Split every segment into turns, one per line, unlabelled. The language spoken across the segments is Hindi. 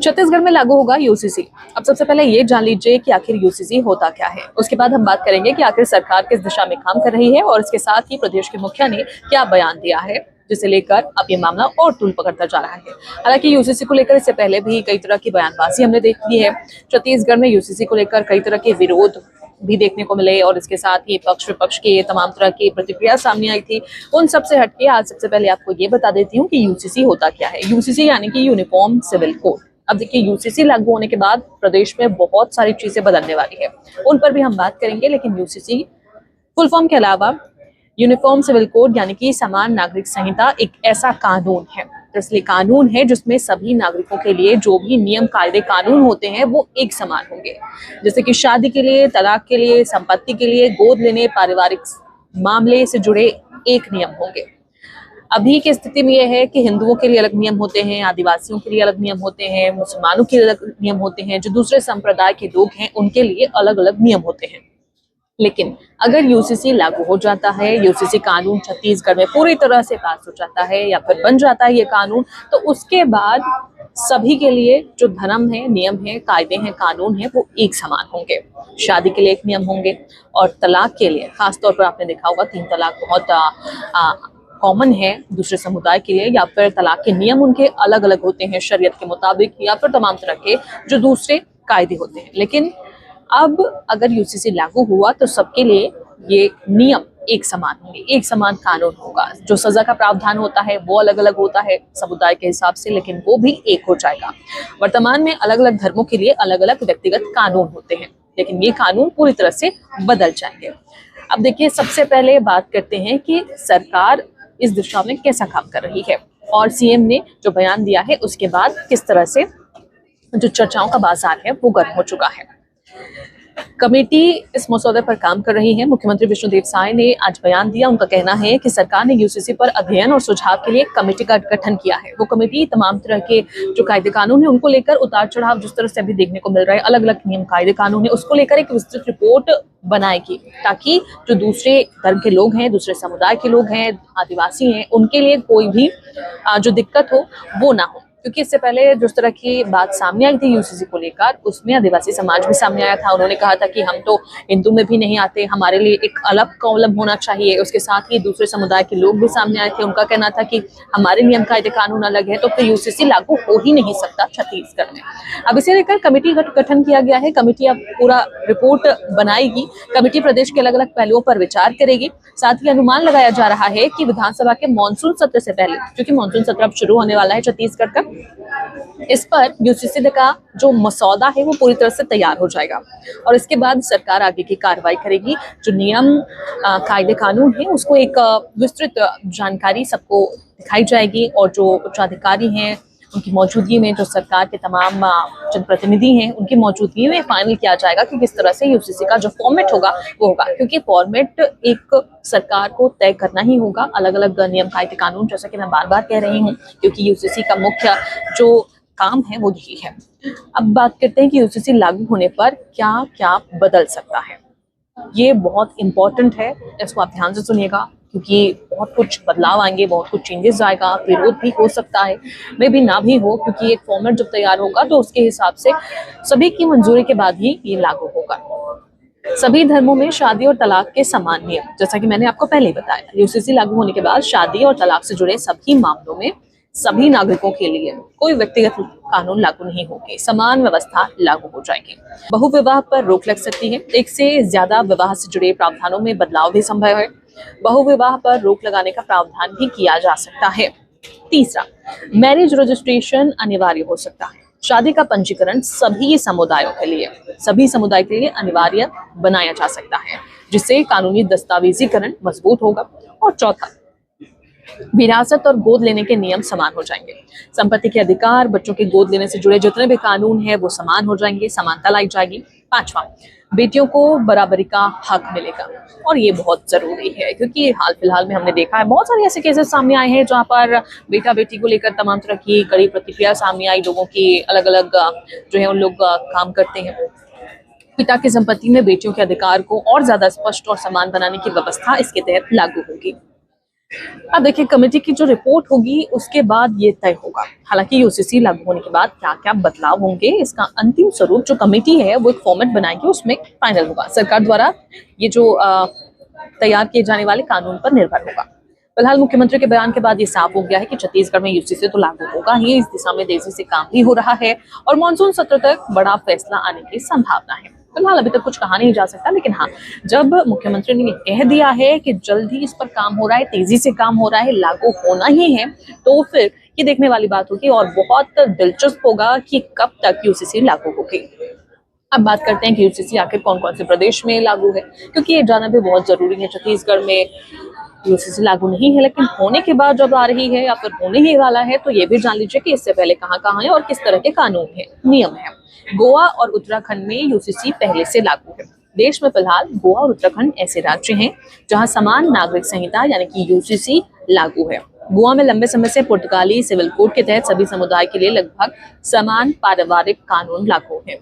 छत्तीसगढ़ में लागू होगा यूसीसी। अब सबसे पहले ये जान लीजिए कि आखिर यूसीसी होता क्या है। उसके बाद हम बात करेंगे कि आखिर सरकार किस दिशा में काम कर रही है और इसके साथ ही प्रदेश के मुखिया ने क्या बयान दिया है, जिसे लेकर अब ये मामला और तूल पकड़ता जा रहा है। हालांकि यूसीसी को लेकर इससे पहले भी कई तरह की बयानबाजी हमने देखी है। छत्तीसगढ़ में यूसीसी को लेकर कई तरह के विरोध भी देखने को मिले और इसके साथ ही पक्ष विपक्ष की तमाम तरह की प्रतिक्रिया सामने आई थी। उन सबसे हटके आज सबसे पहले आपको ये बता देती हूँ कि यूसीसी होता क्या है। यूसीसी यानी कि यूनिफॉर्म सिविल कोड। अब देखिए, यूसीसी लागू होने के बाद प्रदेश में बहुत सारी चीजें बदलने वाली है, उन पर भी हम बात करेंगे। लेकिन यूसीसी फुल फॉर्म के अलावा यूनिफॉर्म सिविल कोड यानी कि समान नागरिक संहिता एक ऐसा कानून है, इसलिए कानून है जिसमें सभी नागरिकों के लिए जो भी नियम कायदे कानून होते हैं वो एक समान होंगे। जैसे कि शादी के लिए, तलाक के लिए, संपत्ति के लिए, गोद लेने, पारिवारिक मामले से जुड़े एक नियम होंगे। अभी की स्थिति में यह है कि हिंदुओं के लिए अलग नियम होते हैं, आदिवासियों के लिए अलग नियम होते हैं, मुसलमानों के लिए अलग नियम होते हैं, जो दूसरे संप्रदाय के लोग हैं उनके लिए अलग अलग नियम होते हैं। लेकिन अगर यूसीसी लागू हो जाता है, यूसीसी कानून छत्तीसगढ़ में पूरी तरह से पास हो जाता है या फिर बन जाता है ये कानून, तो उसके बाद सभी के लिए जो धर्म है, नियम है, कायदे हैं, कानून है, वो एक समान होंगे। शादी के लिए एक नियम होंगे और तलाक के लिए खासतौर पर आपने देखा होगा 3 तलाक बहुत कॉमन है दूसरे समुदाय के लिए, या फिर तलाक के नियम उनके अलग अलग होते हैं शरीयत के मुताबिक, या फिर तमाम तरह के जो दूसरे कायदे होते हैं। लेकिन अब अगर यूसीसी लागू हुआ तो सबके लिए ये नियम एक समान होंगे, एक समान कानून होगा। जो सजा का प्रावधान होता है वो अलग अलग होता है समुदाय के हिसाब से, लेकिन वो भी एक हो जाएगा। वर्तमान में अलग अलग धर्मों के लिए अलग अलग व्यक्तिगत कानून होते हैं, लेकिन ये कानून पूरी तरह से बदल जाएंगे। अब देखिए, सबसे पहले बात करते हैं कि सरकार इस दिशा में कैसा काम कर रही है और सीएम ने जो बयान दिया है उसके बाद किस तरह से जो चर्चाओं का बाजार है वो गर्म हो चुका है। कमेटी इस मसौदे पर काम कर रही है। मुख्यमंत्री विष्णुदेव साय ने आज बयान दिया। उनका कहना है कि सरकार ने यूसीसी पर अध्ययन और सुझाव के लिए कमेटी का गठन किया है। वो कमेटी तमाम तरह के जो कायदे कानून है उनको लेकर उतार चढ़ाव जिस तरह से अभी देखने को मिल रहा है, अलग अलग नियम कायदे कानून है, उसको लेकर एक विस्तृत रिपोर्ट बनाएगी, ताकि जो दूसरे धर्म के लोग हैं, दूसरे समुदाय के लोग हैं, आदिवासी हैं, उनके लिए कोई भी जो दिक्कत हो वो ना हो। क्योंकि इससे पहले जिस तरह की बात सामने आई थी यूसीसी को लेकर, उसमें आदिवासी समाज भी सामने आया था। उन्होंने कहा था कि हम तो हिंदू में भी नहीं आते, हमारे लिए एक अलग कॉलम होना चाहिए। उसके साथ ही दूसरे समुदाय के लोग भी सामने आए थे, उनका कहना था कि हमारे नियम कायदे कानून अलग है, तो फिर यूसीसी लागू हो ही नहीं सकता छत्तीसगढ़ में। अब इसे लेकर कमेटी गठन किया गया है। कमेटी अब पूरा रिपोर्ट बनाएगी। कमेटी प्रदेश के अलग अलग पहलुओं पर विचार करेगी। साथ ही अनुमान लगाया जा रहा है कि विधानसभा के मानसून सत्र से पहले, क्योंकि मानसून सत्र अब शुरू होने वाला है छत्तीसगढ़ का, इस पर यूसीसी का जो मसौदा है वो पूरी तरह से तैयार हो जाएगा और इसके बाद सरकार आगे की कार्रवाई करेगी। जो नियम कायदे कानून है उसको एक विस्तृत जानकारी सबको दिखाई जाएगी और जो उच्चाधिकारी हैं उनकी मौजूदगी में, जो सरकार के तमाम जनप्रतिनिधि हैं उनकी मौजूदगी में फाइनल किया जाएगा कि किस तरह से यूसीसी का जो फॉर्मेट होगा वो होगा। क्योंकि फॉर्मेट एक सरकार को तय करना ही होगा, अलग अलग नियम कायदे कानून, जैसा कि मैं बार बार कह रही हूँ, क्योंकि यूसीसी का मुख्य जो काम है वो यही है। अब बात करते हैं कि यूसीसी लागू होने पर क्या क्या बदल सकता है। ये बहुत इंपॉर्टेंट है, इसको आप ध्यान से सुनिएगा, क्योंकि बहुत कुछ बदलाव आएंगे, बहुत कुछ चेंजेस आएगा, विरोध भी हो सकता है, मे भी ना भी हो, क्योंकि एक फॉर्मेट जब तैयार होगा तो उसके हिसाब से सभी की मंजूरी के बाद ही ये लागू होगा। सभी धर्मों में शादी और तलाक के समान नियम, जैसा कि मैंने आपको पहले ही बताया, यूसीसी लागू होने के बाद शादी और तलाक से जुड़े सभी मामलों में सभी नागरिकों के लिए कोई व्यक्तिगत कानून लागू नहीं होंगे, समान व्यवस्था लागू हो जाएगी। बहुविवाह पर रोक लग सकती है। एक से ज्यादा विवाह से जुड़े प्रावधानों में बदलाव भी संभव है। बहुविवाह पर रोक लगाने का प्रावधान भी किया जा सकता है। तीसरा, मैरिज रजिस्ट्रेशन अनिवार्य हो सकता है। शादी का पंजीकरण सभी समुदायों के लिए, सभी समुदाय के लिए अनिवार्य बनाया जा सकता है, जिससे कानूनी दस्तावेजीकरण मजबूत होगा। और चौथा, विरासत और गोद लेने के नियम समान हो जाएंगे। संपत्ति के अधिकार, बच्चों के गोद लेने से जुड़े जितने भी कानून है वो समान हो जाएंगे, समानता लाई जाएगी। पांचवा, बेटियों को बराबरी का हक मिलेगा और ये बहुत जरूरी है, क्योंकि हाल फिलहाल में हमने देखा है बहुत सारे ऐसे केसेस सामने आए हैं जहां पर बेटा बेटी को लेकर तमाम तरह की कड़ी प्रतिक्रिया सामने आई। लोगों की अलग अलग जो है उन लोग काम करते हैं। पिता की संपत्ति में बेटियों के अधिकार को और ज्यादा स्पष्ट और समान बनाने की व्यवस्था इसके तहत लागू होगी। अब देखिए, कमेटी की जो रिपोर्ट होगी उसके बाद ये तय होगा। हालांकि यूसीसी लागू होने के बाद क्या क्या बदलाव होंगे, इसका अंतिम स्वरूप जो कमेटी है वो एक फॉर्मेट बनाएगी, उसमें फाइनल होगा। सरकार द्वारा ये जो तैयार किए जाने वाले कानून पर निर्भर होगा। फिलहाल मुख्यमंत्री के बयान के बाद ये साफ हो गया है कि छत्तीसगढ़ में यूसीसी तो लागू होगा ही, इस दिशा में तेजी से काम भी हो रहा है और मानसून सत्र तक बड़ा फैसला आने की संभावना है। फिलहाल अभी तक कुछ कहा नहीं जा सकता, लेकिन हाँ, जब मुख्यमंत्री ने कह दिया है कि जल्द ही इस पर काम हो रहा है, तेजी से काम हो रहा है, लागू होना ही है, तो फिर ये देखने वाली बात होगी और बहुत दिलचस्प होगा कि कब तक यूसीसी लागू होगी। अब बात करते हैं कि यूसीसी आखिर कौन कौन से प्रदेश में लागू है, क्योंकि ये जानना भी बहुत जरूरी है। छत्तीसगढ़ में यूसीसी लागू नहीं है, लेकिन होने के बाद जब आ रही है या फिर होने ही वाला है, तो ये भी जान लीजिए कि इससे पहले कहाँ कहाँ है और किस तरह के कानून है, नियम है। गोवा और उत्तराखंड में यूसीसी पहले से लागू है। देश में फिलहाल गोवा और उत्तराखंड ऐसे राज्य हैं जहां समान नागरिक संहिता यानी कि यूसीसी लागू है। गोवा में लंबे समय से पुर्तगाली सिविल कोड के तहत सभी समुदाय के लिए लगभग समान पारिवारिक कानून लागू है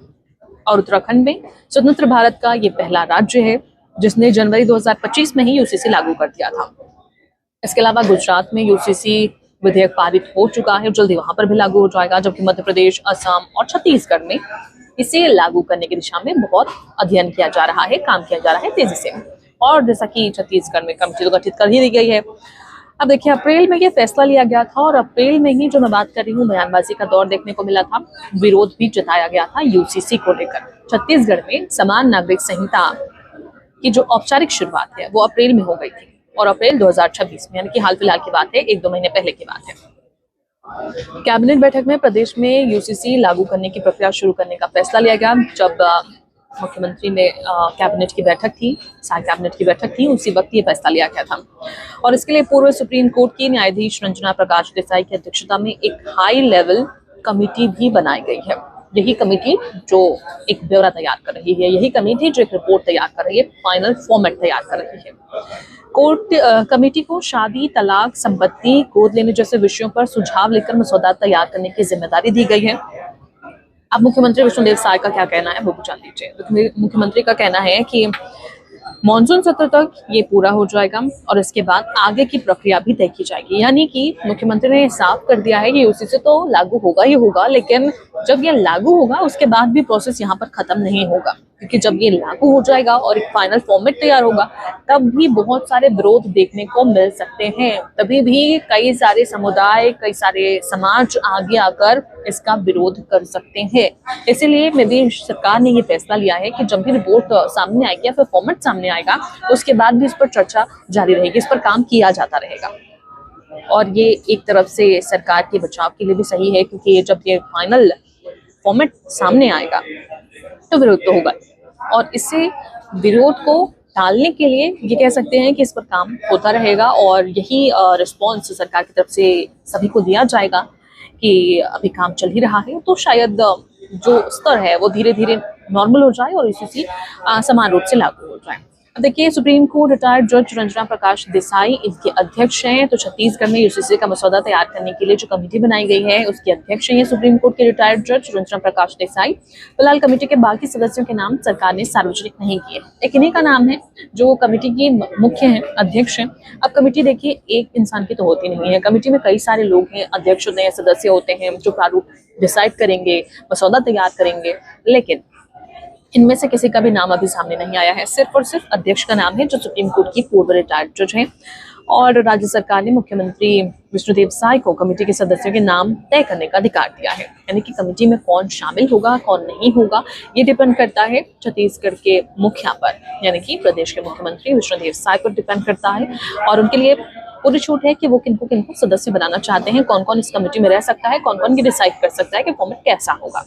और उत्तराखंड में स्वतंत्र भारत का ये पहला राज्य है जिसने जनवरी 2025 में ही यूसीसी लागू कर दिया था। इसके अलावा गुजरात में यूसीसी विधेयक पारित हो चुका है, जल्दी वहां पर भी लागू हो जाएगा, जबकि मध्य प्रदेश, असम और छत्तीसगढ़ में इसे लागू करने की दिशा में बहुत अध्ययन किया जा रहा है, काम किया जा रहा है तेजी से। और जैसा कि छत्तीसगढ़ में कमेटी तो गठित कर ही दी गई है। अब देखिए, अप्रैल में ये फैसला लिया गया था और अप्रैल में ही जो मैं बात कर रही हूँ, बयानबाजी का दौर देखने को मिला था, विरोध भी जताया गया था यूसीसी को लेकर। छत्तीसगढ़ में समान नागरिक संहिता की जो औपचारिक शुरुआत है वो अप्रैल में हो गई थी और अप्रैल 2026 में, यानी कि हाल फिलहाल की बात है, 1-2 महीने पहले की बात है। कैबिनेट बैठक में प्रदेश में यूसीसी लागू करने की प्रक्रिया शुरू करने का फैसला लिया गया। जब मुख्यमंत्री ने कैबिनेट की बैठक थी, सारे कैबिनेट की बैठक थी, उसी वक्त ये फैसला लिया गया था और इसके लिए पूर्व सुप्रीम कोर्ट की न्यायाधीश रंजना प्रकाश देसाई की अध्यक्षता में एक हाई लेवल कमेटी भी बनाई गई है। यही कमेटी जो एक ब्यौरा तैयार कर रही है, यही कमेटी जो एक रिपोर्ट तैयार कर रही है, फाइनल फॉर्मेट तैयार कर रही है। कोर्ट कमेटी को शादी, तलाक, संपत्ति, गोद लेने जैसे विषयों पर सुझाव लेकर मसौदा तैयार करने की जिम्मेदारी दी गई है। अब मुख्यमंत्री विष्णुदेव साय का क्या कहना है वो भी जान लीजिए। मुख्यमंत्री का कहना है कि मानसून सत्र तक ये पूरा हो जाएगा और इसके बाद आगे की प्रक्रिया भी तय की जाएगी। यानी कि मुख्यमंत्री ने साफ कर दिया है कि यूसीसी तो लागू होगा ही होगा, लेकिन जब ये लागू होगा उसके बाद भी प्रोसेस यहाँ पर खत्म नहीं होगा, क्योंकि जब ये लागू हो जाएगा और एक फाइनल फॉर्मेट तैयार होगा तब भी बहुत सारे विरोध देखने को मिल सकते हैं। तभी भी कई सारे समुदाय, कई सारे समाज आगे आकर इसका विरोध कर सकते हैं। इसीलिए मे भी सरकार ने ये फैसला लिया है कि जब भी रिपोर्ट सामने आएगी या फिर फॉर्मेट सामने आएगा उसके बाद भी इस पर चर्चा जारी रहेगी, इस पर काम किया जाता रहेगा। और ये एक तरफ से सरकार के बचाव के लिए भी सही है, क्योंकि जब ये फाइनल फॉर्मेट सामने आएगा तो विरोध तो होगा और इससे विरोध को टालने के लिए ये कह सकते हैं कि इस पर काम होता रहेगा और यही रिस्पॉन्स सरकार की तरफ से सभी को दिया जाएगा कि अभी काम चल ही रहा है, तो शायद जो स्तर है वो धीरे धीरे नॉर्मल हो जाए और यूसीसी समान रूप से लागू हो जाए। अब देखिए, सुप्रीम कोर्ट रिटायर्ड जज रंजना प्रकाश देसाई इनके अध्यक्ष हैं। तो छत्तीसगढ़ में यूसीसी का मसौदा तैयार करने के लिए जो कमेटी बनाई गई है उसके अध्यक्ष हैं सुप्रीम कोर्ट के रिटायर्ड जज रंजना प्रकाश देसाई। फिलहाल कमेटी के बाकी सदस्यों के नाम सरकार ने सार्वजनिक नहीं किए, एक इन्हीं का नाम है जो कमेटी की मुख्य है, अध्यक्ष हैं। अब कमेटी देखिए एक इंसान की तो होती नहीं है, कमेटी में कई सारे लोग हैं, अध्यक्ष होते हैं, सदस्य होते हैं जो प्रारूप डिसाइड करेंगे, मसौदा तैयार करेंगे, लेकिन इनमें से किसी का भी नाम अभी सामने नहीं आया है। सिर्फ और सिर्फ अध्यक्ष का नाम है जो सुप्रीम कोर्ट की पूर्व रिटायर्ड जज हैं और राज्य सरकार ने मुख्यमंत्री विष्णुदेव साय को कमेटी के सदस्यों के नाम तय करने का अधिकार दिया है। यानी कि कमेटी में कौन शामिल होगा, कौन नहीं होगा, ये डिपेंड करता है छत्तीसगढ़ के मुखिया पर, यानी कि प्रदेश के मुख्यमंत्री विष्णुदेव साय पर डिपेंड करता है और उनके लिए पूरी छूट है कि वो किनको किनको सदस्य बनाना चाहते हैं, कौन कौन इस कमेटी में रह सकता है, कौन कौन ये डिसाइड कर सकता है कि फॉर्मेट कैसा होगा।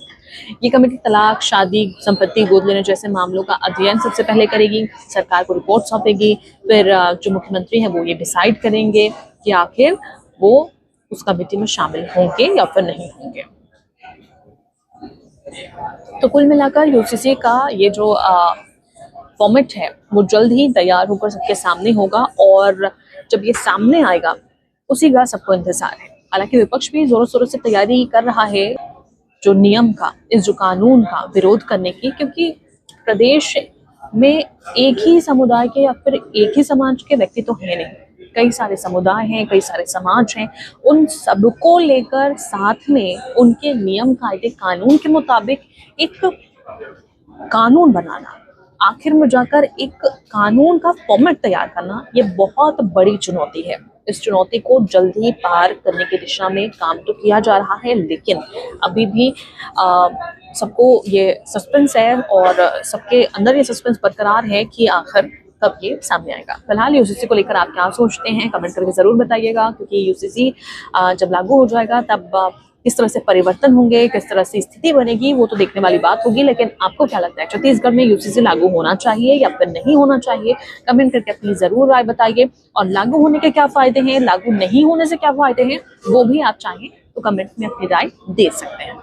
ये कमेटी तलाक, शादी, संपत्ति, गोद लेने जैसे मामलों का अध्ययन सबसे पहले करेगी, सरकार को रिपोर्ट सौंपेगी, फिर जो मुख्यमंत्री है वो ये डिसाइड करेंगे कि आखिर वो उस कमेटी में शामिल होंगे या फिर नहीं होंगे। तो कुल मिलाकर यूसीसी का ये जो फॉर्मेट है वो जल्द ही तैयार होकर सबके सामने होगा और जब ये सामने आएगा उसी का सबको इंतजार है। हालांकि विपक्ष भी जोरों शोरों से तैयारी कर रहा है जो नियम का, इस जो कानून का विरोध करने की, क्योंकि प्रदेश में एक ही समुदाय के या फिर एक ही समाज के व्यक्ति तो है नहीं, कई सारे समुदाय हैं, कई सारे समाज हैं, उन सबको लेकर साथ में उनके नियम कायदे कानून के मुताबिक एक कानून बनाना, आखिर में जाकर एक कानून का फॉर्मेट तैयार करना, ये बहुत बड़ी चुनौती है। इस चुनौती को जल्द ही पार करने की दिशा में काम तो किया जा रहा है, लेकिन अभी भी सबको ये सस्पेंस है और सबके अंदर ये सस्पेंस बरकरार है कि आखिर कब ये सामने आएगा। फिलहाल यूसीसी को लेकर आप क्या सोचते हैं, कमेंट करके जरूर बताइएगा, क्योंकि यूसीसी जब लागू हो जाएगा तब किस तरह से परिवर्तन होंगे, किस तरह से स्थिति बनेगी, वो तो देखने वाली बात होगी। लेकिन आपको क्या लगता है, छत्तीसगढ़ में यूसीसी लागू होना चाहिए या फिर नहीं होना चाहिए? कमेंट करके अपनी जरूर राय बताइए। और लागू होने के क्या फायदे हैं, लागू नहीं होने से क्या फायदे हैं, वो भी आप चाहें तो कमेंट में अपनी राय दे सकते हैं।